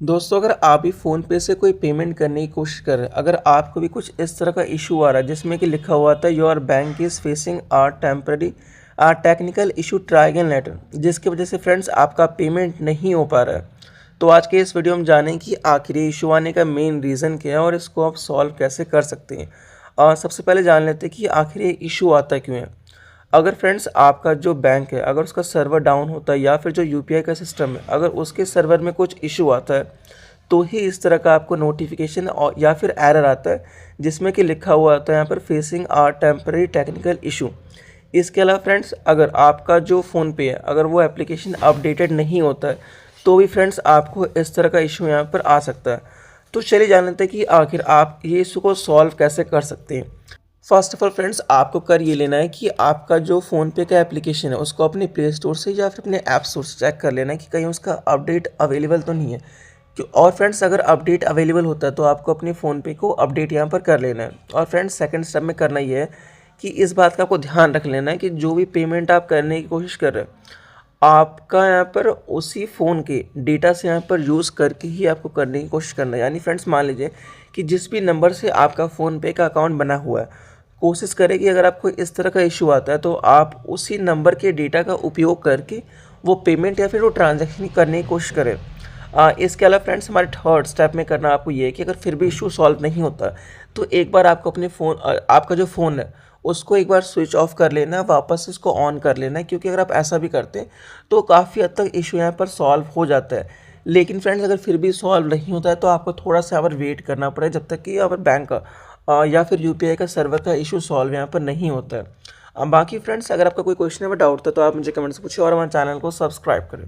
दोस्तों, अगर आप भी फ़ोनपे से कोई पेमेंट करने की कोशिश कर रहे हैं, अगर आपको भी कुछ इस तरह का इशू आ रहा है जिसमें कि लिखा हुआ था your bank is facing temporary technical issue, try again later, जिसकी वजह से फ्रेंड्स आपका पेमेंट नहीं हो पा रहा है। तो आज के इस वीडियो में जानें कि आखिर ये इशू आने का मेन रीज़न क्या है और इसको आप सॉल्व कैसे कर सकते हैं। सबसे पहले जान लेते हैं कि आखिर ये इशू आता क्यों है। अगर फ्रेंड्स आपका जो बैंक है, अगर उसका सर्वर डाउन होता है या फिर जो यूपीआई का सिस्टम है, अगर उसके सर्वर में कुछ इशू आता है तो ही इस तरह का आपको नोटिफिकेशन और या फिर एरर आता है जिसमें कि लिखा हुआ आता है यहाँ पर फेसिंग टेम्पररी टेक्निकल इशू। इसके अलावा फ्रेंड्स, अगर आपका जो फ़ोनपे है, अगर वो एप्लीकेशन अपडेटेड नहीं होता है तो भी फ्रेंड्स आपको इस तरह का इशू यहाँ पर आ सकता है। तो चलिए जान लेते हैं कि आखिर आप ये इशू को सॉल्व कैसे कर सकते हैं। फर्स्ट ऑफ ऑल फ्रेंड्स, आपको कर ये लेना है कि आपका जो फ़ोनपे का एप्लीकेशन है उसको अपने प्ले स्टोर से या फिर अपने ऐप स्टोर से चेक कर लेना है कि कहीं उसका अपडेट अवेलेबल तो नहीं है। और फ्रेंड्स, अगर अपडेट अवेलेबल होता है तो आपको अपने फ़ोनपे को अपडेट यहाँ पर कर लेना है। और फ्रेंड्स, सेकंड स्टेप में करना ये है कि इस बात का आपको ध्यान रख लेना है कि जो भी पेमेंट आप करने की कोशिश कर रहे हैं, आपका यहाँ पर उसी फ़ोन के डेटा से यहाँ पर यूज़ करके ही आपको करने की कोशिश करना है। यानी फ्रेंड्स, मान लीजिए कि जिस भी नंबर से आपका फ़ोनपे का अकाउंट बना हुआ है, कोशिश करें कि अगर आपको इस तरह का इशू आता है तो आप उसी नंबर के डेटा का उपयोग करके वो पेमेंट या फिर वो ट्रांजैक्शन करने की कोशिश करें। इसके अलावा फ्रेंड्स, हमारे थर्ड स्टेप में करना आपको ये है कि अगर फिर भी इशू सॉल्व नहीं होता तो एक बार आपको अपने फ़ोन आपका जो फ़ोन है उसको एक बार स्विच ऑफ कर लेना है, वापस इसको ऑन कर लेना है, क्योंकि अगर आप ऐसा भी करते हैं तो काफ़ी हद तक इशू यहाँ पर सॉल्व हो जाता है। लेकिन फ्रेंड्स, अगर फिर भी सॉल्व नहीं होता है तो आपको थोड़ा सा यहाँ पर वेट करना पड़ेगा जब तक कि यहाँ पर बैंक का या फिर यूपीआई का सर्वर का इशू सॉल्व यहाँ पर नहीं होता है। बाकी फ्रेंड्स, अगर आपका कोई क्वेश्चन है, डाउट था, तो आप मुझे कमेंट से पूछिए और हमारे चैनल को सब्सक्राइब करें।